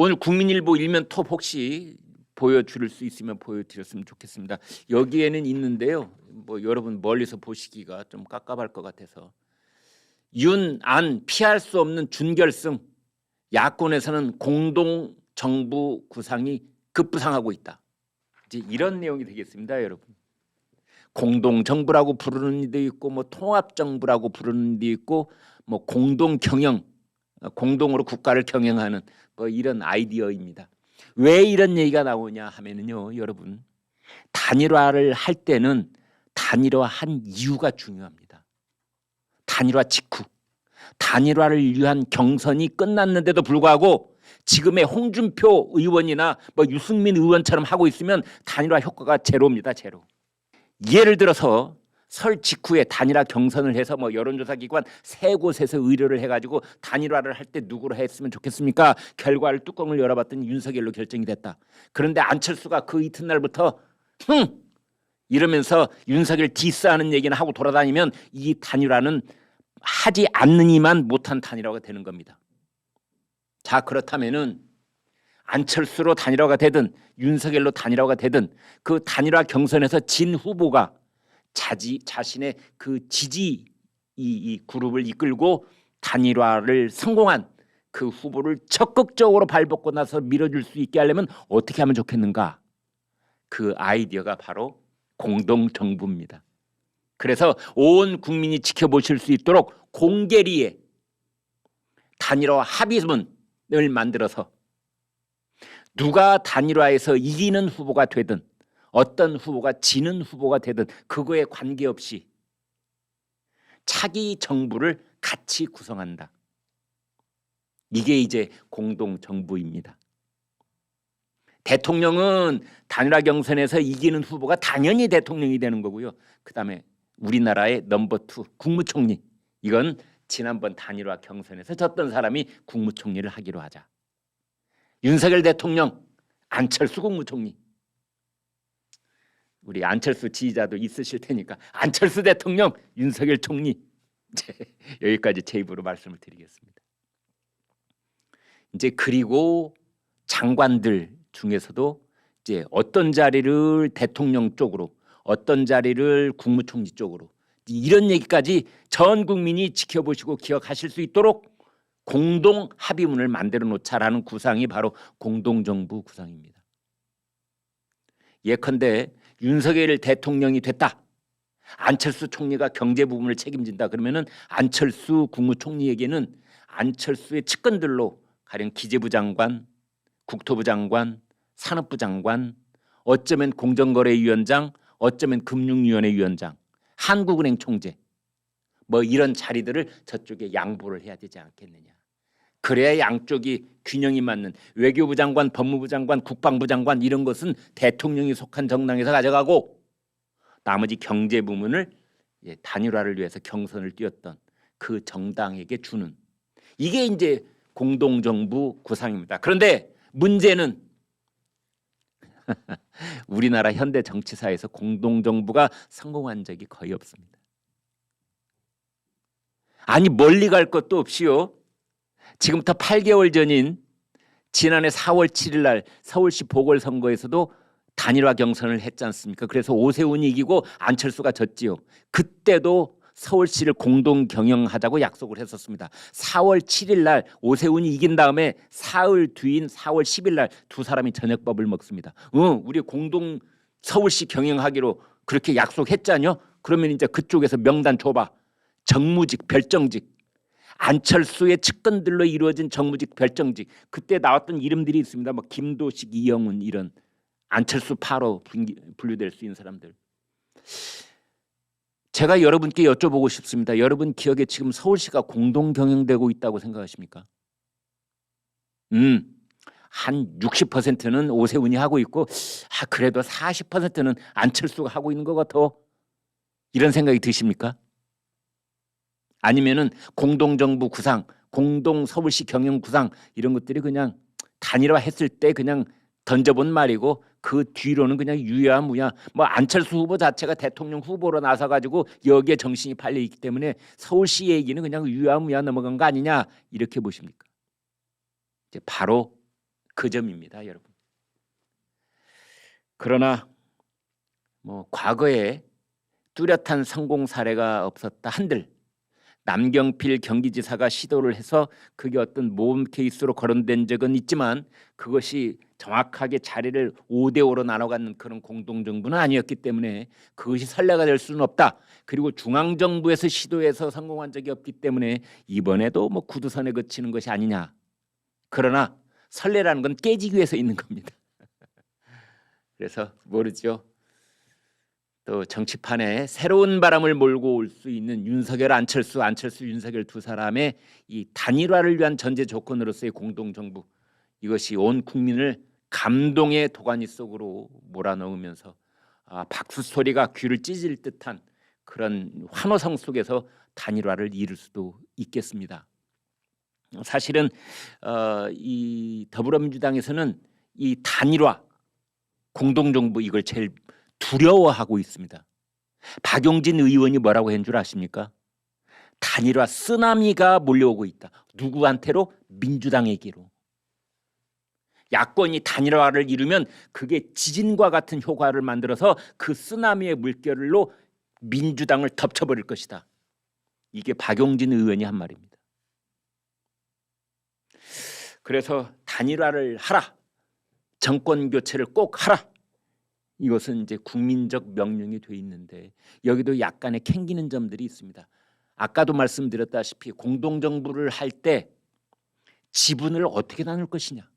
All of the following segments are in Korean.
오늘 국민일보 일면톱 혹시 보여줄 수 있으면 보여드렸으면 좋겠습니다. 여기에는 있는데요. 뭐 여러분 멀리서 보시기가 좀 깝깝할 것 같아서 윤, 안 피할 수 없는 준결승. 야권에서는 공동 정부 구상이 급부상하고 있다. 이제 이런 내용이 되겠습니다, 여러분. 공동 정부라고 부르는 이도 있고 뭐 통합 정부라고 부르는 이도 있고 뭐 공동 경영, 공동으로 국가를 경영하는 뭐 이런 아이디어입니다. 왜 이런 얘기가 나오냐 하면은요, 여러분, 단일화를 할 때는 단일화한 이유가 중요합니다. 단일화 직후, 단일화를 위한 경선이 끝났는데도 불구하고 지금의 홍준표 의원이나 뭐 유승민 의원처럼 하고 있으면 단일화 효과가 제로입니다. 제로. 예를 들어서 설 직후에 단일화 경선을 해서 뭐 여론조사 기관 3곳에서 의뢰를 해가지고 단일화를 할 때 누구로 했으면 좋겠습니까? 결과를 뚜껑을 열어봤더니 윤석열로 결정이 됐다. 그런데 안철수가 그 이튿날부터 이러면서 윤석열 디스하는 얘기는 하고 돌아다니면 이 단일화는 하지 않느니만 못한 단일화가 되는 겁니다. 자, 그렇다면은 안철수로 단일화가 되든 윤석열로 단일화가 되든 그 단일화 경선에서 진 후보가 자신의 그 지지 이 그룹을 이끌고 단일화를 성공한 그 후보를 적극적으로 발벗고 나서 밀어줄 수 있게 하려면 어떻게 하면 좋겠는가? 그 아이디어가 바로 공동정부입니다. 그래서 온 국민이 지켜보실 수 있도록 공개리에 단일화 합의문을 만들어서 누가 단일화에서 이기는 후보가 되든 어떤 후보가 지는 후보가 되든 그거에 관계없이 차기 정부를 같이 구성한다. 이게 이제 공동정부입니다. 대통령은 단일화 경선에서 이기는 후보가 당연히 대통령이 되는 거고요. 그다음에 우리나라의 넘버2 국무총리, 이건 지난번 단일화 경선에서 졌던 사람이 국무총리를 하기로 하자. 윤석열 대통령, 안철수 국무총리. 우리 안철수 지지자도 있으실 테니까 안철수 대통령, 윤석열 총리. 여기까지 제 입으로 말씀을 드리겠습니다. 이제 그리고 장관들 중에서도 이제 어떤 자리를 대통령 쪽으로, 어떤 자리를 국무총리 쪽으로, 이런 얘기까지 전 국민이 지켜보시고 기억하실 수 있도록 공동 합의문을 만들어 놓자라는 구상이 바로 공동정부 구상입니다. 예컨대 윤석열 대통령이 됐다. 안철수 총리가 경제 부분을 책임진다. 그러면은 안철수 국무총리에게는 안철수의 측근들로 가령 기재부 장관, 국토부 장관, 산업부 장관, 어쩌면 공정거래위원장, 어쩌면 금융위원회 위원장, 한국은행 총재, 뭐 이런 자리들을 저쪽에 양보를 해야 되지 않겠느냐. 그래야 양쪽이 균형이 맞는, 외교부 장관, 법무부 장관, 국방부 장관 이런 것은 대통령이 속한 정당에서 가져가고 나머지 경제 부문을 단일화를 위해서 경선을 뛰었던 그 정당에게 주는, 이게 이제 공동정부 구상입니다. 그런데 문제는 우리나라 현대 정치사에서 공동정부가 성공한 적이 거의 없습니다. 아니 멀리 갈 것도 없이요. 지금부터 8개월 전인 지난해 4월 7일 날 서울시 보궐선거에서도 단일화 경선을 했지 않습니까? 그래서 오세훈이 이기고 안철수가 졌지요. 그때도 서울시를 공동 경영하자고 약속을 했었습니다. 4월 7일 날 오세훈이 이긴 다음에 사흘 뒤인 4월 10일 날 두 사람이 저녁밥을 먹습니다. 우리 공동 서울시 경영하기로 그렇게 약속했잖요. 그러면 이제 그쪽에서 명단 줘봐. 정무직, 별정직. 안철수의 측근들로 이루어진 정무직, 별정직. 그때 나왔던 이름들이 있습니다. 뭐 김도식, 이영훈 이런 안철수 파로 분류될 수 있는 사람들. 제가 여러분께 여쭤보고 싶습니다. 여러분 기억에 지금 서울시가 공동 경영되고 있다고 생각하십니까? 한 60%는 오세훈이 하고 있고 그래도 40%는 안철수가 하고 있는 것 같아. 이런 생각이 드십니까? 아니면은 공동정부 구상, 공동 서울시 경영 구상 이런 것들이 그냥 단일화 했을 때 그냥 던져본 말이고 그 뒤로는 그냥 유야무야. 뭐 안철수 후보 자체가 대통령 후보로 나서가지고 여기에 정신이 팔려 있기 때문에 서울시 얘기는 그냥 유야무야 넘어간 거 아니냐 이렇게 보십니까? 이제 바로 그 점입니다, 여러분. 그러나 뭐 과거에 뚜렷한 성공 사례가 없었다 한들 남경필 경기지사가 시도를 해서 그게 어떤 모험 케이스로 거론된 적은 있지만 그것이 정확하게 자리를 5대5로 나눠갖는 그런 공동정부는 아니었기 때문에 그것이 선례가 될 수는 없다. 그리고 중앙정부에서 시도해서 성공한 적이 없기 때문에 이번에도 뭐 구두선에 그치는 것이 아니냐. 그러나 선례라는 건 깨지기 위해서 있는 겁니다. 그래서 모르죠. 또 정치판에 새로운 바람을 몰고 올 수 있는 윤석열, 안철수, 윤석열 두 사람의 이 단일화를 위한 전제 조건으로서의 공동정부, 이것이 온 국민을 감동의 도가니 속으로 몰아넣으면서 박수 소리가 귀를 찢을 듯한 그런 환호성 속에서 단일화를 이룰 수도 있겠습니다. 사실은 이 더불어민주당에서는 이 단일화, 공동정부 이걸 제일 두려워하고 있습니다. 박용진 의원이 뭐라고 한 줄 아십니까? 단일화 쓰나미가 몰려오고 있다. 누구한테로? 민주당에게로. 야권이 단일화를 이루면 그게 지진과 같은 효과를 만들어서 그 쓰나미의 물결로 민주당을 덮쳐버릴 것이다. 이게 박용진 의원이 한 말입니다. 그래서 단일화를 하라. 정권 교체를 꼭 하라. 이것은 이제 국민적 명령이 돼 있는데 여기도 약간의 캥기는 점들이 있습니다. 아까도 말씀드렸다시피 공동정부를 할 때 지분을 어떻게 나눌 것이냐.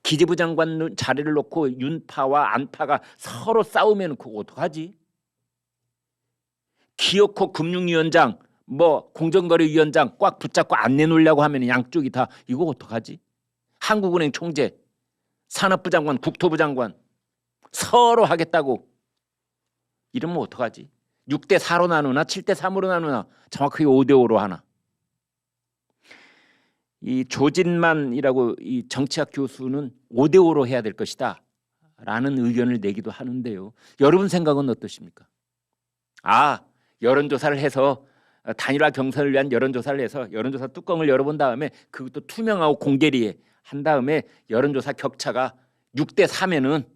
기재부 장관 자리를 놓고 윤파와 안파가 서로 싸우면 그거 어떡하지? 기어코 금융위원장, 뭐 공정거래위원장 꽉 붙잡고 안 내놓으려고 하면 양쪽이 다 이거 어떡하지? 한국은행 총재, 산업부 장관, 국토부 장관 서로 하겠다고 이러면 어떡하지? 6대4로 나누나 7대3으로 나누나 정확하게 5대5로 하나. 이 조진만이라고 이 정치학 교수는 5대5로 해야 될 것이다 라는 의견을 내기도 하는데요. 여러분 생각은 어떠십니까? 여론조사를 해서 단일화 경선을 위한 여론조사를 해서 여론조사 뚜껑을 열어본 다음에 그것도 투명하고 공개리에 한 다음에 여론조사 격차가 6대4면은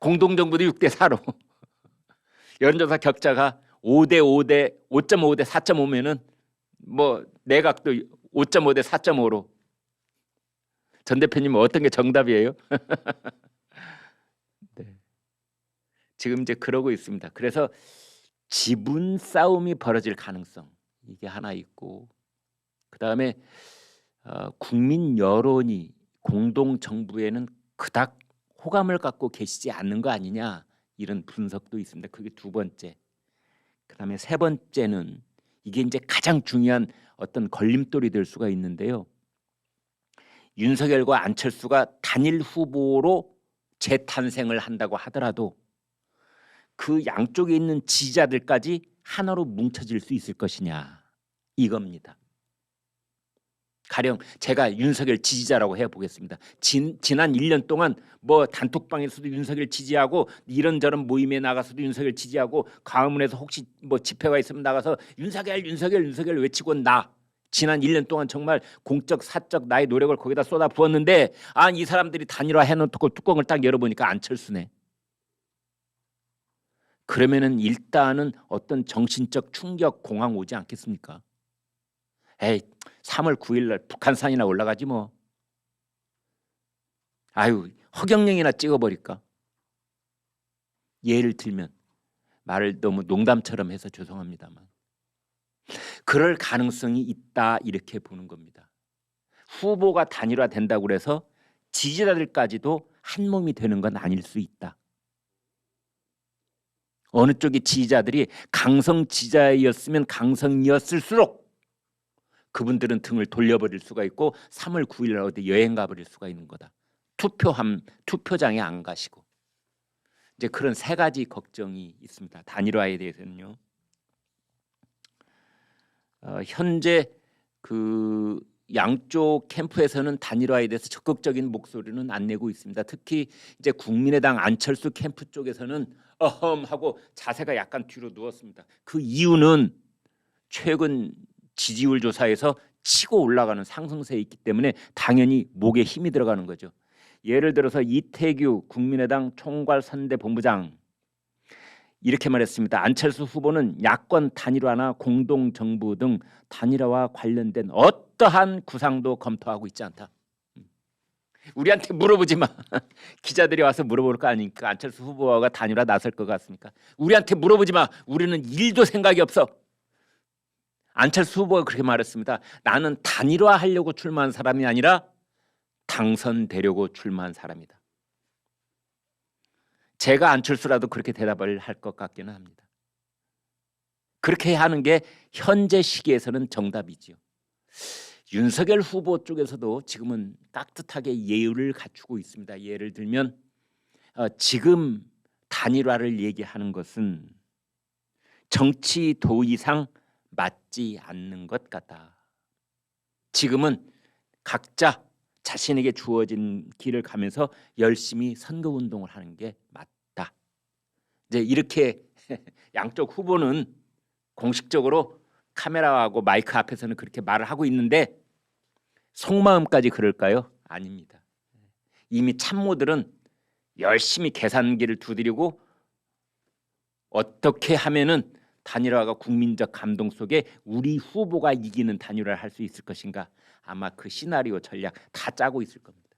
공동정부도 6대4로 여론조사 격차가 5대5대 5.5대 4.5면은 뭐 내각도 5.5대 4.5로. 전 대표님은 어떤 게 정답이에요? 네. 지금 이제 그러고 있습니다. 그래서 지분 싸움이 벌어질 가능성 이게 하나 있고 그다음에 국민 여론이 공동정부에는 그닥 호감을 갖고 계시지 않는 거 아니냐 이런 분석도 있습니다. 그게 두 번째. 그다음에 세 번째는 이게 이제 가장 중요한 어떤 걸림돌이 될 수가 있는데요. 윤석열과 안철수가 단일 후보로 재탄생을 한다고 하더라도 그 양쪽에 있는 지지자들까지 하나로 뭉쳐질 수 있을 것이냐 이겁니다. 가령 제가 윤석열 지지자라고 해보겠습니다. 지난 1년 동안 뭐 단톡방에서도 윤석열 지지하고 이런저런 모임에 나가서도 윤석열 지지하고 광화문에서 혹시 뭐 집회가 있으면 나가서 윤석열 외치고 지난 1년 동안 정말 공적 사적 나의 노력을 거기다 쏟아 부었는데 이 사람들이 단일화 해놓고 뚜껑을 딱 열어보니까 안철수네. 그러면은 일단은 어떤 정신적 충격 공황 오지 않겠습니까? 3월 9일 날 북한산이나 올라가지 뭐. 허경영이나 찍어버릴까? 예를 들면 말을 너무 농담처럼 해서 죄송합니다만 그럴 가능성이 있다 이렇게 보는 겁니다. 후보가 단일화된다고 해서 지지자들까지도 한 몸이 되는 건 아닐 수 있다. 어느 쪽의 지지자들이 강성 지지자였으면 강성이었을수록 그분들은 등을 돌려버릴 수가 있고 3월 9일 날 어디 여행 가버릴 수가 있는 거다. 투표장에 안 가시고 이제 그런 세 가지 걱정이 있습니다. 단일화에 대해서는요. 현재 그 양쪽 캠프에서는 단일화에 대해서 적극적인 목소리는 안 내고 있습니다. 특히 이제 국민의당 안철수 캠프 쪽에서는 하고 자세가 약간 뒤로 누웠습니다. 그 이유는 최근 지지율 조사에서 치고 올라가는 상승세에 있기 때문에 당연히 목에 힘이 들어가는 거죠. 예를 들어서 이태규 국민의당 총괄선대본부장 이렇게 말했습니다. 안철수 후보는 야권 단일화나 공동정부 등 단일화와 관련된 어떠한 구상도 검토하고 있지 않다. 우리한테 물어보지 마. 기자들이 와서 물어볼 거 아니니까. 안철수 후보가 단일화 나설 것 같습니까? 우리한테 물어보지 마. 우리는 일도 생각이 없어. 안철수 후보가 그렇게 말했습니다. 나는 단일화 하려고 출마한 사람이 아니라 당선되려고 출마한 사람이다. 제가 안철수라도 그렇게 대답을 할 것 같기는 합니다. 그렇게 하는 게 현재 시기에서는 정답이지요. 윤석열 후보 쪽에서도 지금은 깍듯하게 예의를 갖추고 있습니다. 예를 들면 지금 단일화를 얘기하는 것은 정치 도의상 맞지 않는 것 같다. 지금은 각자 자신에게 주어진 길을 가면서 열심히 선거운동을 하는 게 맞다. 이제 이렇게 양쪽 후보는 공식적으로 카메라하고 마이크 앞에서는 그렇게 말을 하고 있는데 속마음까지 그럴까요? 아닙니다. 이미 참모들은 열심히 계산기를 두드리고 어떻게 하면은 단일화가 국민적 감동 속에 우리 후보가 이기는 단일화를 할 수 있을 것인가, 아마 그 시나리오 전략 다 짜고 있을 겁니다.